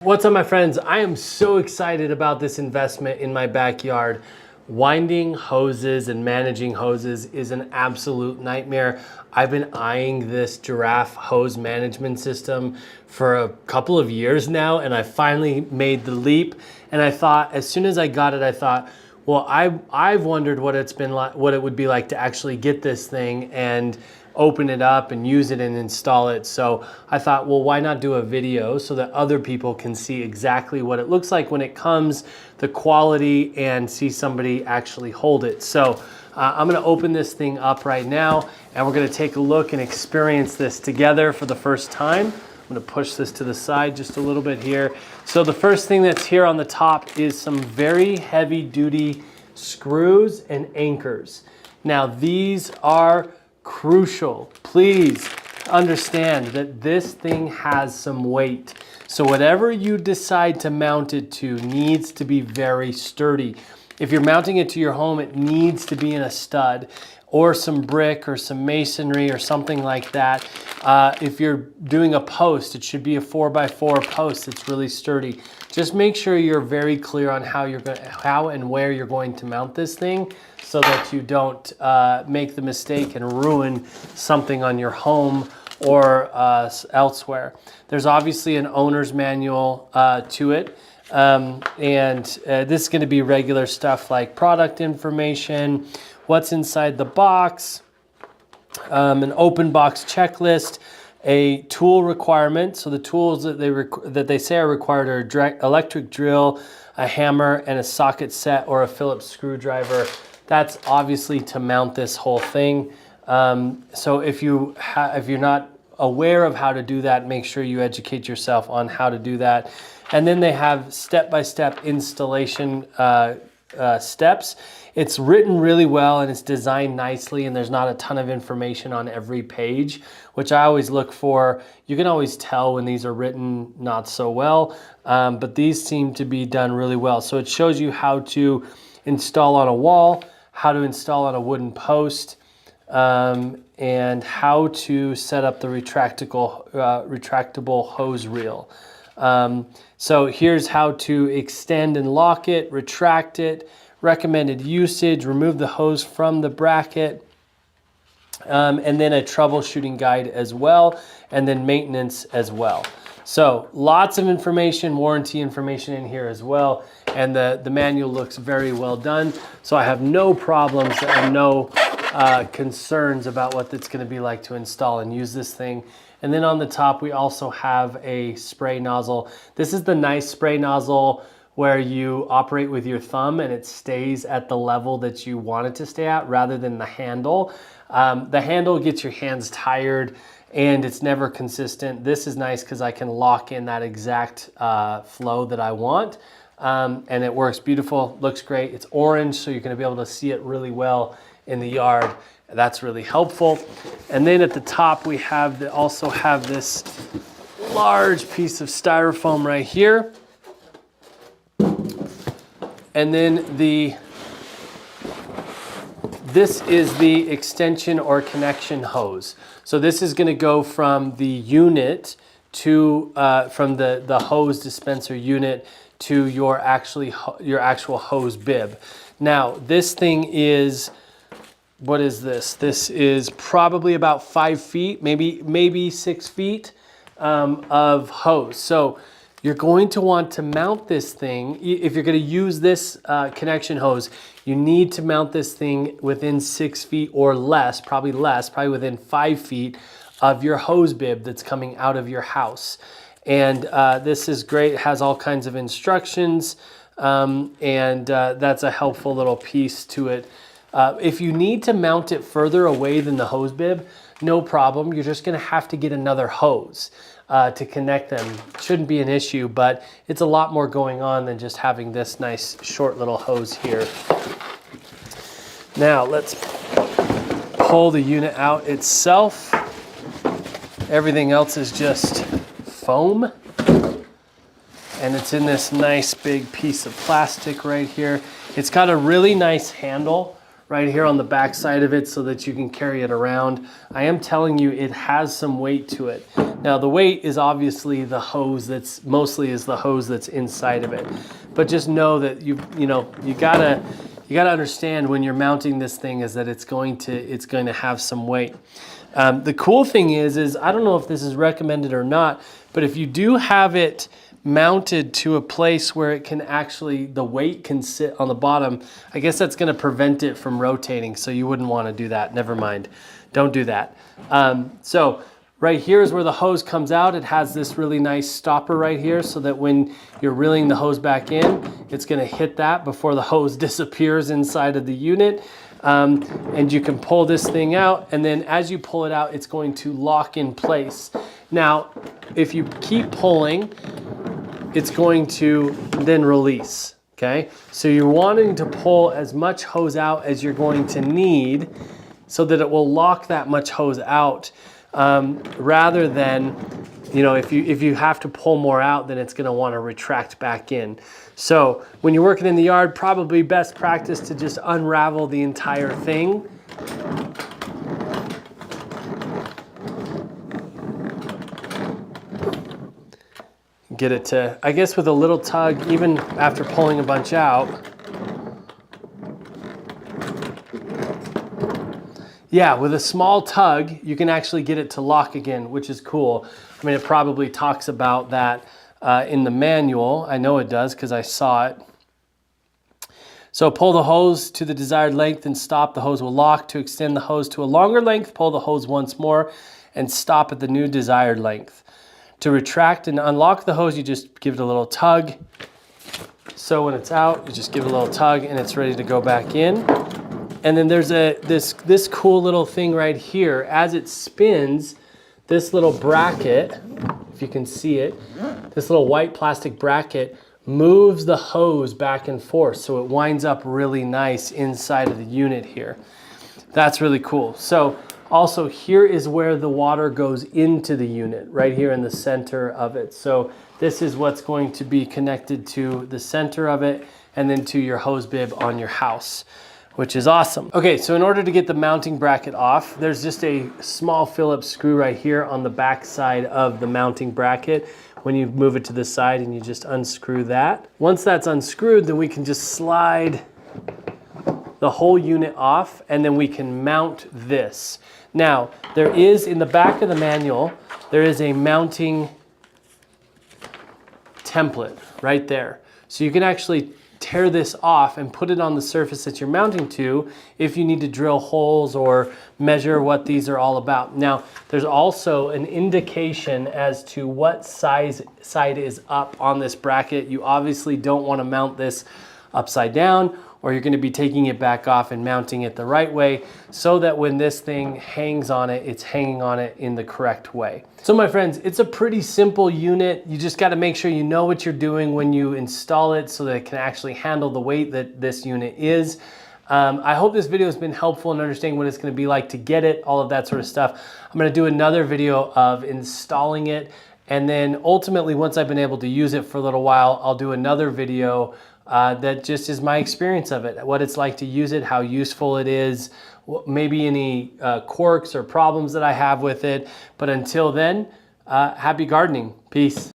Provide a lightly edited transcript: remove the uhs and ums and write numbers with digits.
What's up, my friends? I am so excited about this investment in my backyard. Winding hoses and managing hoses is an absolute nightmare. I've been eyeing this Giraffe hose management system for a couple of years now, and I finally made the leap. And I thought, as soon as I got it, I thought, well, I've wondered what it's been like, what it would be like to actually get this thing and open it up and use it and install it. So I thought, well, why not do a video so that other people can see exactly what it looks like when it comes, the quality, and see somebody actually hold it. So I'm gonna open this thing up right now, and we're gonna take a look and experience this together for the first time. I'm gonna push this to the side just a little bit here. So the first thing that's here on the top is some very heavy duty screws and anchors. Now these are crucial. Please understand that this thing has some weight. So whatever you decide to mount it to needs to be very sturdy. If you're mounting it to your home, it needs to be in a stud or some brick or some masonry or something like that. If you're doing a post, it should be a 4x4 post that's really sturdy. Just make sure you're very clear on how and where you're going to mount this thing, so that you don't make the mistake and ruin something on your home or elsewhere. There's obviously an owner's manual to it. This is going to be regular stuff like product information, what's inside the box, an open box checklist, a tool requirement. So the tools that they say are required are electric drill, a hammer, and a socket set or a Phillips screwdriver. That's obviously to mount this whole thing. So if you're not aware of how to do that, make sure you educate yourself on how to do that. And then they have step-by-step installation steps. It's written really well and it's designed nicely, and there's not a ton of information on every page, which I always look for. You can always tell when these are written not so well, but these seem to be done really well. So it shows you how to install on a wall, how to install on a wooden post, and how to set up the retractable hose reel. So here's how to extend and lock it, retract it, recommended usage, remove the hose from the bracket, and then a troubleshooting guide as well, and then maintenance as well. So lots of information, warranty information in here as well, and the manual looks very well done. So I have no problems and no concerns about what it's going to be like to install and use this thing. And then on the top, we also have a spray nozzle. This is the nice spray nozzle where you operate with your thumb and it stays at the level that you want it to stay at rather than the handle. The handle gets your hands tired and it's never consistent. This is nice because I can lock in that exact flow that I want. And it works beautiful, looks great. It's orange, so you're gonna be able to see it really well in the yard. That's really helpful. And then at the top, we also have this large piece of styrofoam right here. And then this is the extension or connection hose. So this is gonna go from the unit to, from the hose dispenser unit to your actual hose bib. Now, this thing is, what is this? This is probably about 5 feet, maybe 6 feet of hose. So you're going to want to mount this thing. If you're going to use this connection hose, you need to mount this thing within 6 feet or less, probably within 5 feet of your hose bib that's coming out of your house. And this is great. It has all kinds of instructions, and that's a helpful little piece to it. If you need to mount it further away than the hose bib, no problem. You're just gonna have to get another hose to connect them. Shouldn't be an issue, but it's a lot more going on than just having this nice short little hose here. Now let's pull the unit out itself. Everything else is just foam. And it's in this nice big piece of plastic right here. It's got a really nice handle right here on the back side of it so that you can carry it around. I am telling you, it has some weight to it. Now the weight is obviously the hose that's mostly is the hose that's inside of it. But just know that you gotta understand when you're mounting this thing is that it's going to have some weight. The cool thing is I don't know if this is recommended or not, but if you do have it mounted to a place where it can actually, the weight can sit on the bottom, I guess that's going to prevent it from rotating. So you wouldn't want to do that. Never mind. Don't do that. So right here is where the hose comes out. It has this really nice stopper right here so that when you're reeling the hose back in, it's going to hit that before the hose disappears inside of the unit. And you can pull this thing out, and then as you pull it out, it's going to lock in place. Now, if you keep pulling, it's going to then release, okay? So you're wanting to pull as much hose out as you're going to need so that it will lock that much hose out, rather than, if you have to pull more out, then it's gonna wanna retract back in. So when you're working in the yard, probably best practice to just unravel the entire thing. Get it to, I guess with a little tug, even after pulling a bunch out. Yeah, with a small tug, you can actually get it to lock again, which is cool. I mean, it probably talks about that in the manual. I know it does because I saw it. So pull the hose to the desired length and stop. The hose will lock. To extend the hose to a longer length, pull the hose once more and stop at the new desired length. To retract and unlock the hose, you just give it a little tug. So when it's out, you just give it a little tug and it's ready to go back in. And then there's this cool little thing right here. As it spins, this little bracket, if you can see it, this little white plastic bracket moves the hose back and forth. So it winds up really nice inside of the unit here. That's really cool. So also, here is where the water goes into the unit, right here in the center of it. So this is what's going to be connected to the center of it and then to your hose bib on your house, which is awesome. Okay, so in order to get the mounting bracket off, there's just a small Phillips screw right here on the back side of the mounting bracket. When you move it to the side and you just unscrew that. Once that's unscrewed, then we can just slide the whole unit off and then we can mount this. Now, there is, in the back of the manual, there is a mounting template right there. So you can actually tear this off and put it on the surface that you're mounting to if you need to drill holes or measure what these are all about. Now, there's also an indication as to what side is up on this bracket. You obviously don't want to mount this upside down, or you're going to be taking it back off and mounting it the right way so that when this thing hangs on it, it's hanging on it in the correct way. So my friends, it's a pretty simple unit. You just got to make sure you know what you're doing when you install it so that it can actually handle the weight that this unit is. I hope this video has been helpful in understanding what it's going to be like to get it, all of that sort of stuff. I'm going to do another video of installing it, and then ultimately once I've been able to use it for a little while, I'll do another video that just is my experience of it, what it's like to use it, how useful it is, maybe any quirks or problems that I have with it. But until then, happy gardening. Peace.